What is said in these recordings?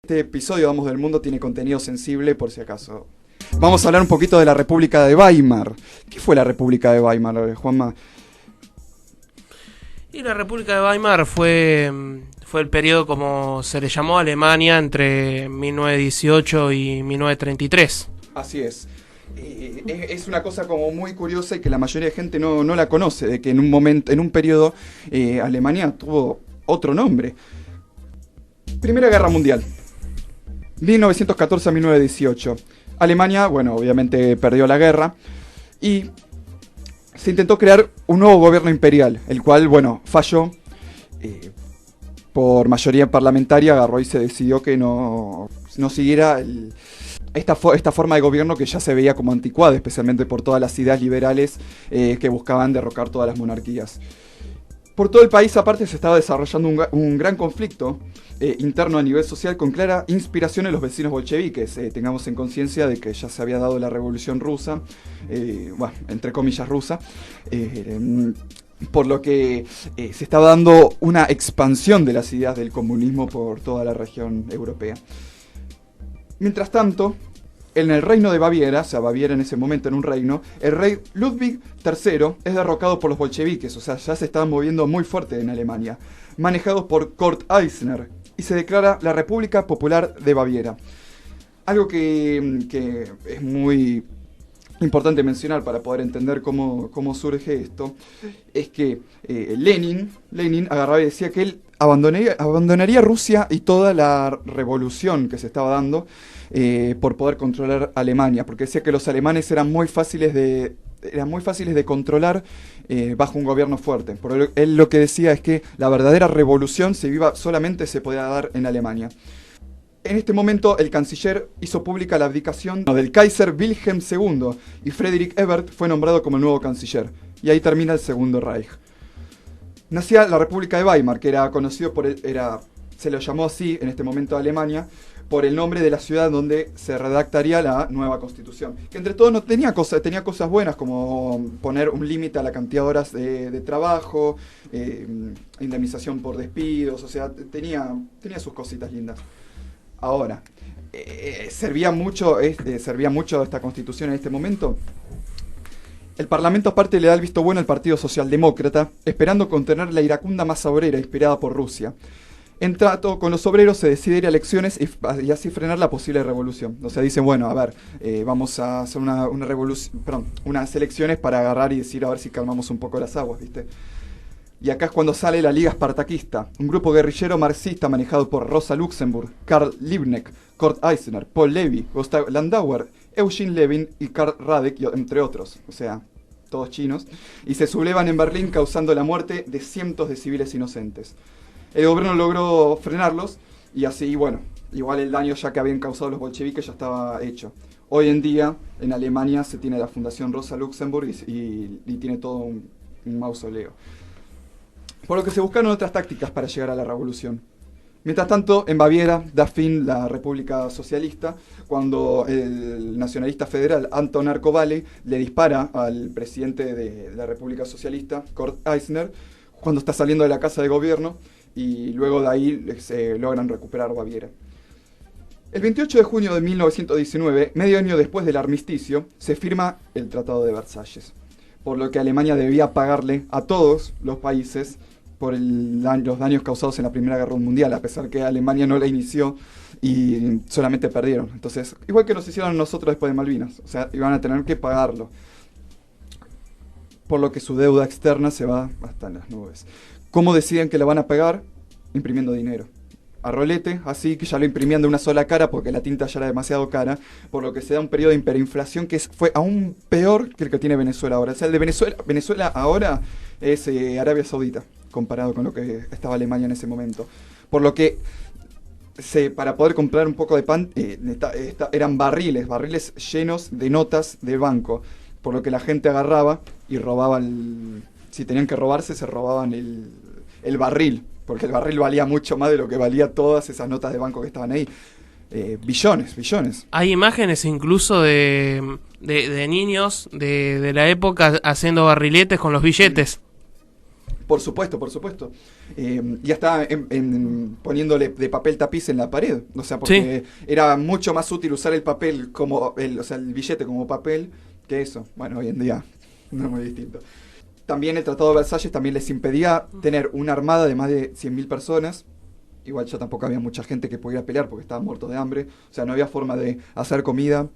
Este episodio, Vamos del Mundo, tiene contenido sensible por si acaso. Vamos a hablar un poquito de la República de Weimar. ¿Qué fue la República de Weimar, Juanma? Y la República de Weimar fue el periodo, como se le llamó a Alemania, entre 1918 y 1933. Así es. Es una cosa como muy curiosa y que la mayoría de gente no la conoce, de que en un periodo, Alemania tuvo otro nombre. Primera Guerra Mundial. 1914 a 1918. Alemania, bueno, obviamente perdió la guerra y se intentó crear un nuevo gobierno imperial, el cual, bueno, falló. Por mayoría parlamentaria agarró y se decidió que no siguiera esta forma de gobierno que ya se veía como anticuada, especialmente por todas las ideas liberales que buscaban derrocar todas las monarquías. Por todo el país, aparte, se estaba desarrollando un gran conflicto interno a nivel social con clara inspiración en los vecinos bolcheviques. Tengamos en conciencia de que ya se había dado la Revolución Rusa, bueno, entre comillas rusa, por lo que se estaba dando una expansión de las ideas del comunismo por toda la región europea. Mientras tanto, en el reino de Baviera, o sea, Baviera en ese momento en un reino, el rey Ludwig III es derrocado por los bolcheviques, o sea, ya se estaban moviendo muy fuerte en Alemania, manejados por Kurt Eisner, y se declara la República Popular de Baviera. Algo que es muy importante mencionar para poder entender cómo surge esto, es que Lenin agarraba y decía que él abandonaría Rusia y toda la revolución que se estaba dando por poder controlar Alemania, porque decía que los alemanes eran muy fáciles de controlar bajo un gobierno fuerte. Por él lo que decía es que la verdadera revolución solamente se podía dar en Alemania. En este momento, el canciller hizo pública la abdicación del Kaiser Wilhelm II y Friedrich Ebert fue nombrado como el nuevo canciller. Y ahí termina el Segundo Reich. Nacía la República de Weimar, que era conocido se lo llamó así en este momento a Alemania, por el nombre de la ciudad donde se redactaría la nueva constitución. Que entre todo no tenía cosas buenas, como poner un límite a la cantidad de horas de trabajo, indemnización por despidos, o sea, tenía sus cositas lindas. Ahora, servía mucho esta constitución en este momento. El Parlamento aparte le da el visto bueno al Partido Socialdemócrata, esperando contener la iracunda masa obrera inspirada por Rusia. En trato con los obreros se decide ir a elecciones y así frenar la posible revolución. O sea, dicen, bueno, a ver, vamos a hacer unas elecciones para agarrar y decir a ver si calmamos un poco las aguas, ¿viste? Y acá es cuando sale la Liga Espartaquista, un grupo guerrillero marxista manejado por Rosa Luxemburg, Karl Liebknecht, Kurt Eisner, Paul Levi, Gustav Landauer, Eugene Levin y Karl Radek, entre otros, o sea, todos chinos, y se sublevan en Berlín causando la muerte de cientos de civiles inocentes. El gobierno logró frenarlos y así, bueno, igual el daño ya que habían causado los bolcheviques ya estaba hecho. Hoy en día en Alemania se tiene la Fundación Rosa Luxemburg y tiene todo un mausoleo. Por lo que se buscaron otras tácticas para llegar a la revolución. Mientras tanto, en Baviera da fin la República Socialista cuando el nacionalista federal Anton Arkovale le dispara al presidente de la República Socialista, Kurt Eisner, cuando está saliendo de la casa de gobierno, y luego de ahí se logran recuperar Baviera. El 28 de junio de 1919, medio año después del armisticio, se firma el Tratado de Versalles, por lo que Alemania debía pagarle a todos los países por los daños causados en la Primera Guerra Mundial, a pesar que Alemania no la inició y solamente perdieron. Entonces, igual que nos hicieron nosotros después de Malvinas, o sea, iban a tener que pagarlo. Por lo que su deuda externa se va hasta las nubes. ¿Cómo deciden que la van a pagar? Imprimiendo dinero. A rolete, así que ya lo imprimían de una sola cara porque la tinta ya era demasiado cara, por lo que se da un periodo de hiperinflación que fue aún peor que el que tiene Venezuela ahora. O sea, el de Venezuela ahora es Arabia Saudita, comparado con lo que estaba Alemania en ese momento. Por lo que para poder comprar un poco de pan eran barriles llenos de notas de banco, por lo que la gente agarraba y robaba si tenían que robarse, se robaban el barril, porque el barril valía mucho más de lo que valía todas esas notas de banco que estaban ahí. Billones. Hay imágenes incluso de niños de la época haciendo barriletes con los billetes. Por supuesto, por supuesto. Ya está poniéndole de papel tapiz en la pared. O sea, porque era mucho más útil usar el papel o sea, el billete como papel que eso. Bueno, hoy en día no es muy distinto. También el Tratado de Versalles también les impedía tener una armada de más de 100.000 personas. Igual ya tampoco había mucha gente que pudiera pelear porque estaban muertos de hambre. O sea, no había forma de hacer comida,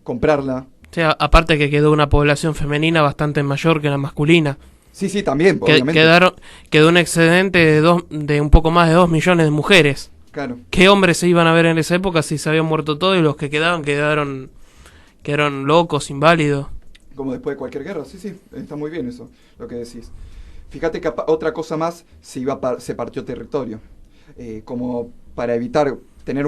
comprarla. O sea, aparte que quedó una población femenina bastante mayor que la masculina. Sí, también, obviamente. Quedó un excedente de un poco más de 2 millones de mujeres. Claro. ¿Qué hombres se iban a ver en esa época si se habían muerto todos y los que quedaron locos, inválidos? Como después de cualquier guerra, sí, está muy bien eso, lo que decís. Fíjate que otra cosa más, se partió territorio. Como para evitar tener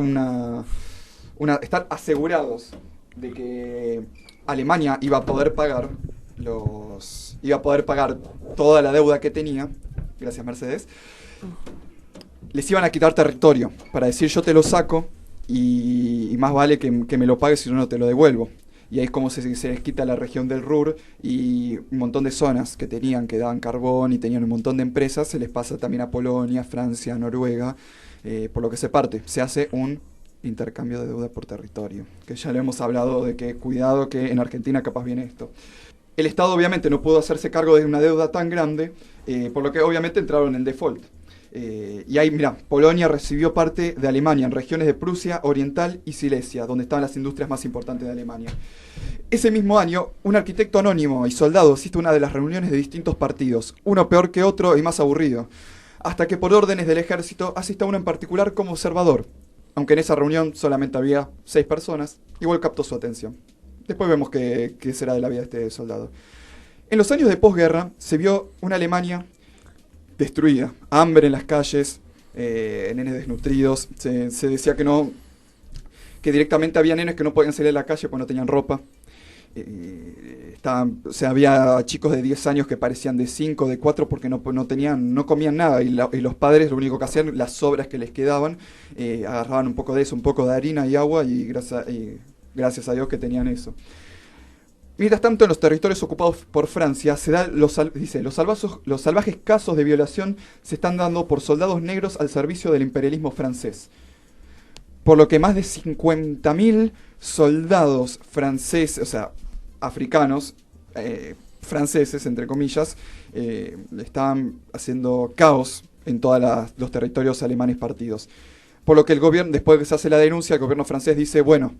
estar asegurados de que Alemania iba a poder pagar toda la deuda que tenía, gracias Mercedes, les iban a quitar territorio, para decir yo te lo saco y más vale que me lo pagues si no te lo devuelvo. Y ahí es como se les quita la región del Ruhr y un montón de zonas que daban carbón y tenían un montón de empresas, se les pasa también a Polonia, Francia, Noruega, por lo que se hace un intercambio de deuda por territorio, que ya le hemos hablado de que cuidado que en Argentina capaz viene esto. El Estado obviamente no pudo hacerse cargo de una deuda tan grande, por lo que obviamente entraron en default. Y ahí, mira, Polonia recibió parte de Alemania en regiones de Prusia Oriental y Silesia, donde estaban las industrias más importantes de Alemania. Ese mismo año, un arquitecto anónimo y soldado asiste a una de las reuniones de distintos partidos, uno peor que otro y más aburrido, hasta que por órdenes del ejército asiste a uno en particular como observador. Aunque en esa reunión solamente había 6 personas, igual captó su atención. Después vemos qué será de la vida de este soldado. En los años de posguerra se vio una Alemania destruida, hambre en las calles, nenes desnutridos, se decía que directamente había nenes que no podían salir a la calle porque no tenían ropa. Había chicos de 10 años que parecían de 5, de 4 porque no comían nada y los padres lo único que hacían, las sobras que les quedaban, agarraban un poco de eso, un poco de harina y agua y gracias a Dios que tenían eso. Mientras tanto, en los territorios ocupados por Francia, los salvajes casos de violación se están dando por soldados negros al servicio del imperialismo francés. Por lo que más de 50.000 soldados franceses, o sea, africanos, franceses, entre comillas, estaban haciendo caos en todos los territorios alemanes partidos. Por lo que el gobierno, después de que se hace la denuncia, el gobierno francés dice, bueno,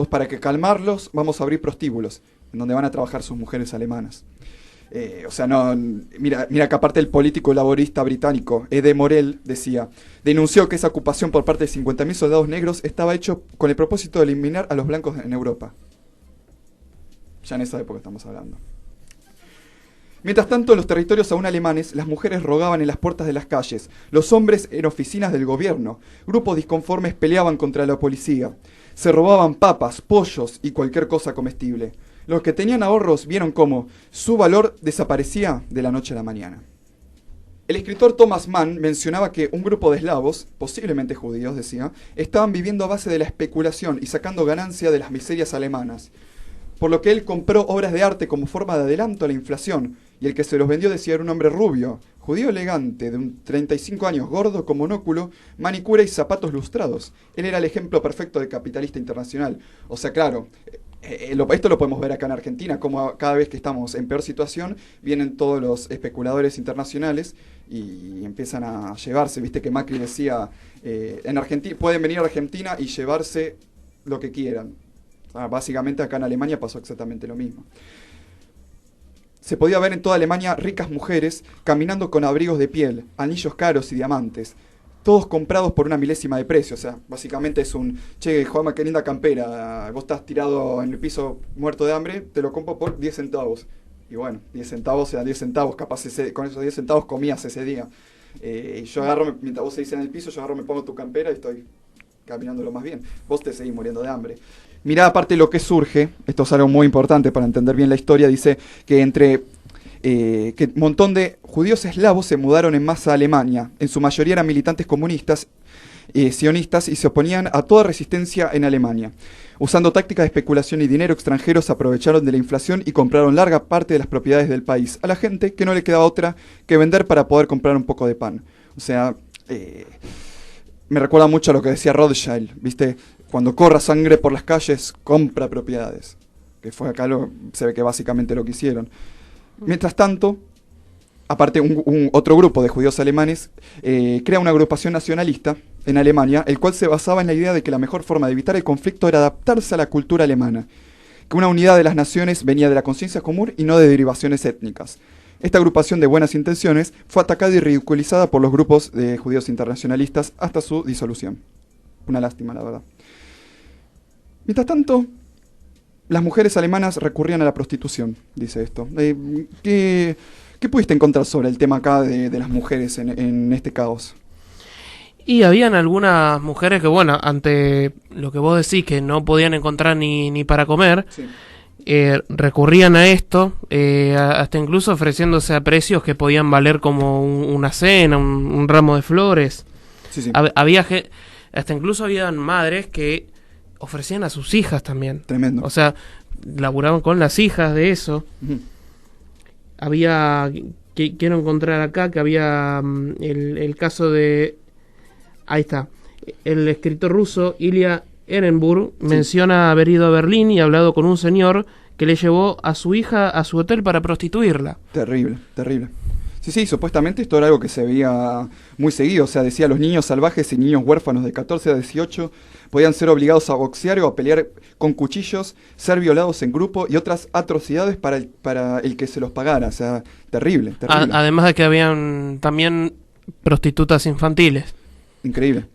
para que calmarlos, vamos a abrir prostíbulos, en donde van a trabajar sus mujeres alemanas. Mira que aparte el político laborista británico, Ede Morel, denunció que esa ocupación por parte de 50.000 soldados negros estaba hecho con el propósito de eliminar a los blancos en Europa. Ya en esa época estamos hablando. Mientras tanto, en los territorios aún alemanes, las mujeres rogaban en las puertas de las calles, los hombres en oficinas del gobierno, grupos disconformes peleaban contra la policía, se robaban papas, pollos y cualquier cosa comestible. Los que tenían ahorros vieron cómo su valor desaparecía de la noche a la mañana. El escritor Thomas Mann mencionaba que un grupo de eslavos, posiblemente judíos, estaban viviendo a base de la especulación y sacando ganancia de las miserias alemanas, por lo que él compró obras de arte como forma de adelanto a la inflación, y el que se los vendió decía era un hombre rubio, judío elegante, de 35 años, gordo, con monóculo, manicura y zapatos lustrados. Él era el ejemplo perfecto de capitalista internacional. O sea, claro, esto lo podemos ver acá en Argentina, como cada vez que estamos en peor situación, vienen todos los especuladores internacionales y empiezan a llevarse. Viste que Macri decía, en Argentina pueden venir a Argentina y llevarse lo que quieran. Básicamente acá en Alemania pasó exactamente lo mismo. Se podía ver en toda Alemania ricas mujeres caminando con abrigos de piel, anillos caros y diamantes, todos comprados por una milésima de precio. O sea, básicamente es che, Juanma, qué linda campera, vos estás tirado en el piso muerto de hambre, te lo compro por 10 centavos. Y bueno, 10 centavos eran 10 centavos, capaz con esos 10 centavos comías ese día. Y yo agarro, mientras vos seguís en el piso, yo agarro, me pongo tu campera y estoy caminando lo más bien. Vos te seguís muriendo de hambre. Mirá, aparte lo que surge, esto es algo muy importante para entender bien la historia, dice que que un montón de judíos eslavos se mudaron en masa a Alemania, en su mayoría eran militantes comunistas, sionistas y se oponían a toda resistencia en Alemania. Usando tácticas de especulación y dinero extranjero, se aprovecharon de la inflación y compraron larga parte de las propiedades del país a la gente, que no le quedaba otra que vender para poder comprar un poco de pan. O sea, me recuerda mucho a lo que decía Rothschild, ¿viste? Cuando corra sangre por las calles, compra propiedades. Que fue acá, se ve que básicamente lo que hicieron. Mientras tanto, aparte otro grupo de judíos alemanes crea una agrupación nacionalista en Alemania, el cual se basaba en la idea de que la mejor forma de evitar el conflicto era adaptarse a la cultura alemana, que una unidad de las naciones venía de la conciencia común y no de derivaciones étnicas. Esta agrupación de buenas intenciones fue atacada y ridiculizada por los grupos de judíos internacionalistas hasta su disolución. Una lástima, la verdad. Mientras tanto, las mujeres alemanas recurrían a la prostitución, dice esto. ¿Qué pudiste encontrar sobre el tema acá de las mujeres en este caos? Y habían algunas mujeres que, bueno, ante lo que vos decís, que no podían encontrar ni para comer, sí, recurrían a esto, hasta incluso ofreciéndose a precios que podían valer como una cena, un ramo de flores. Sí, sí. Hasta incluso habían madres que ofrecían a sus hijas también. Tremendo. O sea, laburaban con las hijas de eso. Uh-huh. Quiero encontrar acá que había el caso de... Ahí está. El escritor ruso Ilya Ehrenburg menciona haber ido a Berlín y hablado con un señor que le llevó a su hija a su hotel para prostituirla. Terrible, terrible. Sí, supuestamente esto era algo que se veía muy seguido. O sea, decía, los niños salvajes y niños huérfanos de 14 a 18 podían ser obligados a boxear o a pelear con cuchillos, ser violados en grupo y otras atrocidades para el que se los pagara. O sea, terrible, terrible. Además de que habían también prostitutas infantiles. Increíble.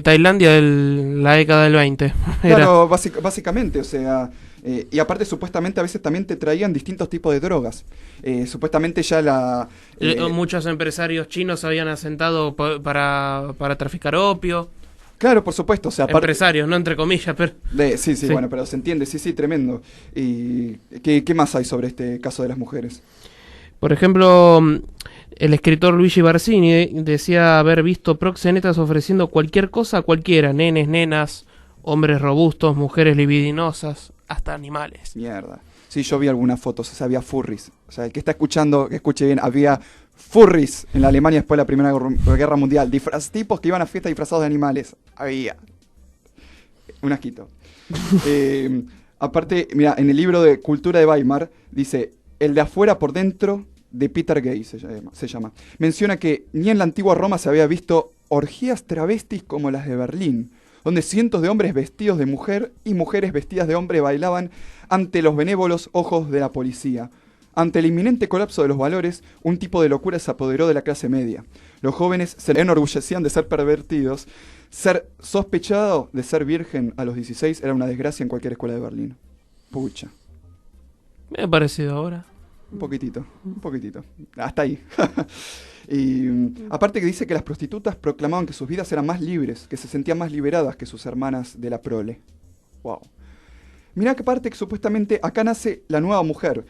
Tailandia de la década del 20. Claro, básicamente, o sea... y aparte, supuestamente, a veces también te traían distintos tipos de drogas. Supuestamente ya muchos empresarios chinos se habían asentado para traficar opio. Claro, por supuesto. O sea, empresarios, no entre comillas, pero... Sí, bueno, pero se entiende. Sí, tremendo. ¿Y qué más hay sobre este caso de las mujeres? Por ejemplo... El escritor Luigi Barzini decía haber visto proxenetas ofreciendo cualquier cosa a cualquiera, nenes, nenas, hombres robustos, mujeres libidinosas, hasta animales. Mierda. Sí, yo vi algunas fotos, o sea, había furries. O sea, el que está escuchando, que escuche bien, había furries en la Alemania después de la Primera Guerra Mundial. Tipos que iban a fiestas disfrazados de animales. Había. Un asquito. Aparte, mira, en el libro de Cultura de Weimar, dice, el de afuera por dentro... de Peter Gay se llama. Menciona que ni en la antigua Roma se había visto orgías travestis como las de Berlín, donde cientos de hombres vestidos de mujer y mujeres vestidas de hombre bailaban ante los benévolos ojos de la policía. Ante el inminente colapso de los valores, un tipo de locura se apoderó de la clase media. Los jóvenes se enorgullecían de ser pervertidos. Ser sospechado de ser virgen a los 16 era una desgracia en cualquier escuela de Berlín. Pucha. Me ha parecido ahora. Un poquitito. Hasta ahí. Y aparte que dice que las prostitutas proclamaban que sus vidas eran más libres, que se sentían más liberadas que sus hermanas de la prole. Wow. Mirá que parte que supuestamente acá nace la nueva mujer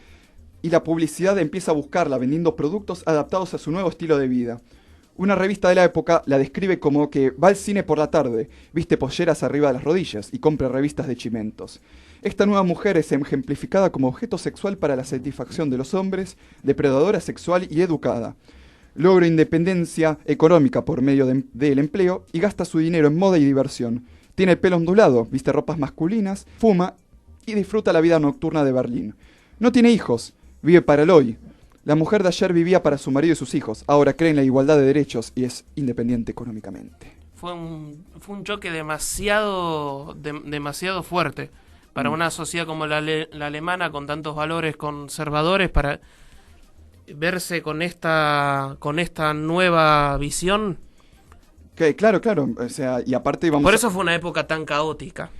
y la publicidad empieza a buscarla vendiendo productos adaptados a su nuevo estilo de vida. Una revista de la época la describe como que va al cine por la tarde, viste polleras arriba de las rodillas y compra revistas de chimentos. Esta nueva mujer es ejemplificada como objeto sexual para la satisfacción de los hombres, depredadora sexual y educada. Logra independencia económica por medio del empleo y gasta su dinero en moda y diversión. Tiene el pelo ondulado, viste ropas masculinas, fuma y disfruta la vida nocturna de Berlín. No tiene hijos, vive para el hoy. La mujer de ayer vivía para su marido y sus hijos, ahora cree en la igualdad de derechos y es independiente económicamente. Fue un choque demasiado fuerte para una sociedad como la alemana, con tantos valores conservadores, para verse con esta nueva visión. Claro, o sea, y aparte por eso fue una época tan caótica.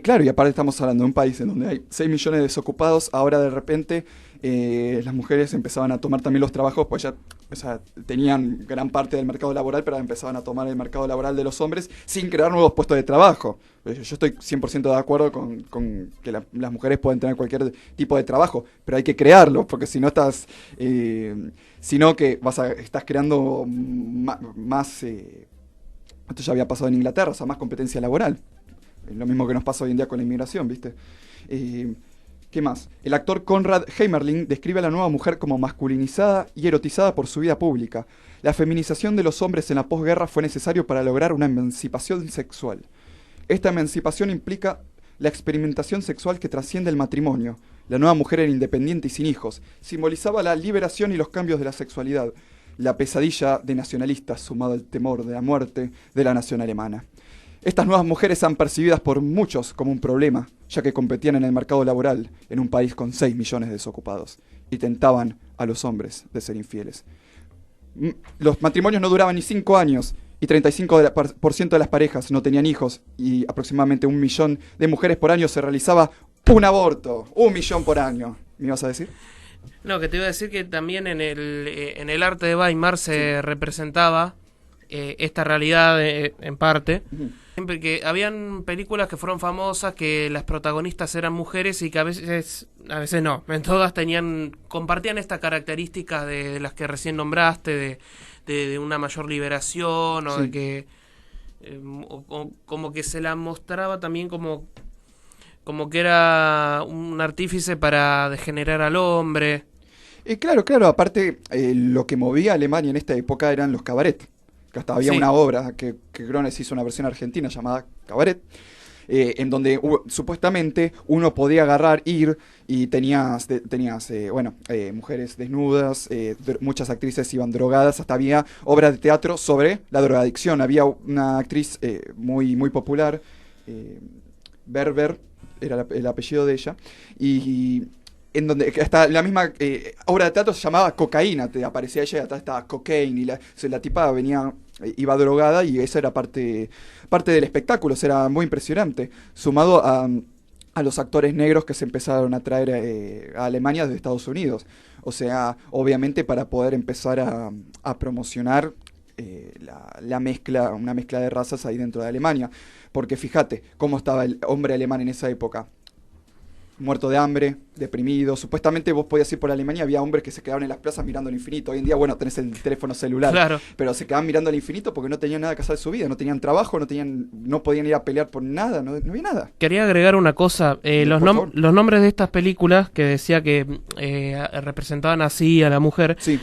Claro, y aparte estamos hablando de un país en donde hay 6 millones de desocupados, ahora de repente las mujeres empezaban a tomar también los trabajos, pues ya, o sea, tenían gran parte del mercado laboral, pero empezaban a tomar el mercado laboral de los hombres sin crear nuevos puestos de trabajo. Yo estoy 100% de acuerdo con que las mujeres pueden tener cualquier tipo de trabajo, pero hay que crearlo, porque si no estás, sino que estás creando más Esto ya había pasado en Inglaterra, o sea, más competencia laboral. Lo mismo que nos pasa hoy en día con la inmigración, ¿viste? ¿Qué más? El actor Conrad Heimerling describe a la nueva mujer como masculinizada y erotizada por su vida pública. La feminización de los hombres en la posguerra fue necesario para lograr una emancipación sexual. Esta emancipación implica la experimentación sexual que trasciende el matrimonio. La nueva mujer era independiente y sin hijos. Simbolizaba la liberación y los cambios de la sexualidad. La pesadilla de nacionalistas sumado al temor de la muerte de la nación alemana. Estas nuevas mujeres eran percibidas por muchos como un problema, ya que competían en el mercado laboral en un país con 6 millones de desocupados y tentaban a los hombres de ser infieles. Los matrimonios no duraban ni 5 años y 35% de las parejas no tenían hijos y aproximadamente 1 millón de mujeres por año se realizaba un aborto. 1 millón por año. ¿Me ibas a decir? No, que te iba a decir que también en el arte de Weimar se representaba esta realidad en parte. Siempre que habían películas que fueron famosas, que las protagonistas eran mujeres y que a veces no, en todas compartían estas características de las que recién nombraste, de una mayor liberación, o de que como que se la mostraba también como que era un artífice para degenerar al hombre. Claro, aparte lo que movía a Alemania en esta época eran los cabaret. Que hasta había una obra que Grones hizo una versión argentina llamada Cabaret, en donde supuestamente uno podía ir y tenías mujeres desnudas, muchas actrices iban drogadas, hasta había obras de teatro sobre la drogadicción. Había una actriz muy popular, Berber, era el apellido de ella, y en donde hasta la misma obra de teatro se llamaba Cocaína, te aparecía ella y atrás estaba Cocaine, y la tipa iba drogada y esa era parte del espectáculo, o sea, era muy impresionante, sumado a los actores negros que se empezaron a traer a Alemania desde Estados Unidos, o sea, obviamente para poder empezar a promocionar una mezcla de razas ahí dentro de Alemania, porque fíjate cómo estaba el hombre alemán en esa época. Muerto de hambre, deprimido. Supuestamente vos podías ir por Alemania, había hombres que se quedaban en las plazas mirando al infinito. Hoy en día, bueno, tenés el teléfono celular. Claro. Pero se quedaban mirando al infinito porque no tenían nada que hacer de su vida. No tenían trabajo, no podían ir a pelear por nada, no había nada. Quería agregar una cosa. Los nombres de estas películas que decía que representaban así a la mujer. Sí.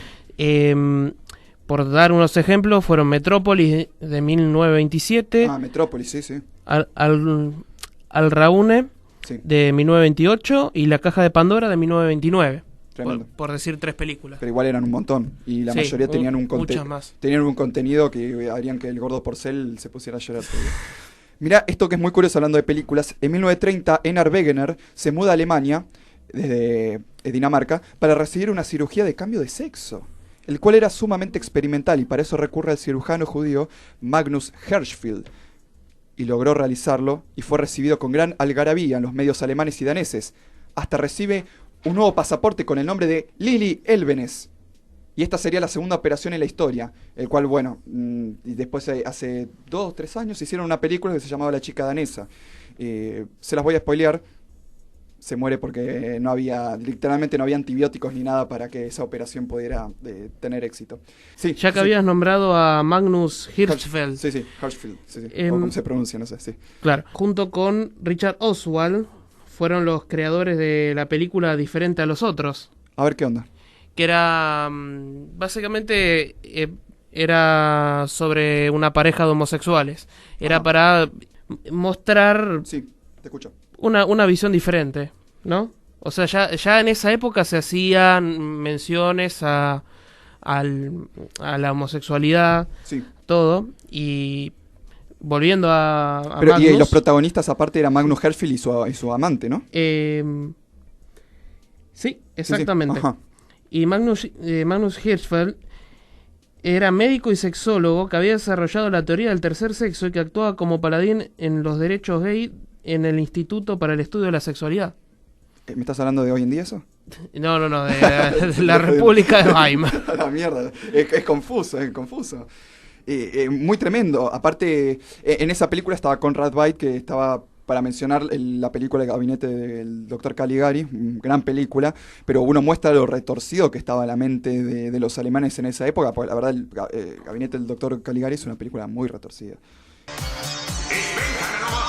Por dar unos ejemplos, fueron Metrópolis de 1927. Metrópolis, sí. Al Raune. Sí. De 1928 y La Caja de Pandora de 1929. Por decir 3 películas. Pero igual eran un montón. Y la mayoría tenían tenían un contenido que harían que el gordo Porcel se pusiera a llorar. Mirá, esto que es muy curioso hablando de películas. En 1930, Einar Wegener se muda a Alemania, desde Dinamarca, para recibir una cirugía de cambio de sexo, el cual era sumamente experimental y para eso recurre al cirujano judío Magnus Hirschfeld. Y logró realizarlo y fue recibido con gran algarabía en los medios alemanes y daneses. Hasta recibe un nuevo pasaporte con el nombre de Lili Elvenes. Y esta sería la segunda operación en la historia, el cual, y después hace 2 o 3 años hicieron una película que se llamaba La chica danesa. Se las voy a spoilear. Se muere porque literalmente no había antibióticos ni nada para que esa operación pudiera tener éxito. Sí, ya que habías nombrado a Magnus Hirschfeld. Sí, Hirschfeld. Sí. O cómo se pronuncia, no sé, sí. Claro, junto con Richard Oswald fueron los creadores de la película Diferente a los otros. A ver qué onda. Que era, básicamente, era sobre una pareja de homosexuales. Era para mostrar... Sí, te escucho. Una visión diferente, ¿no? O sea, ya en esa época se hacían menciones a la homosexualidad, sí. Todo, y volviendo a Pero, Magnus, y los protagonistas aparte eran Magnus Hirschfeld y su amante, ¿no? Sí, exactamente. Sí. Y Magnus Hirschfeld era médico y sexólogo que había desarrollado la teoría del tercer sexo y que actuaba como paladín en los derechos gay en el Instituto para el Estudio de la Sexualidad. ¿Me estás hablando de hoy en día eso? No, de la República de Weimar. La mierda, es confuso. Muy tremendo. Aparte, en esa película estaba Conrad Veidt, que estaba para mencionar la película El gabinete del doctor Caligari, gran película, pero uno muestra lo retorcido que estaba la mente de los alemanes en esa época, porque la verdad el gabinete del doctor Caligari es una película muy retorcida. Ich bin keine Nummer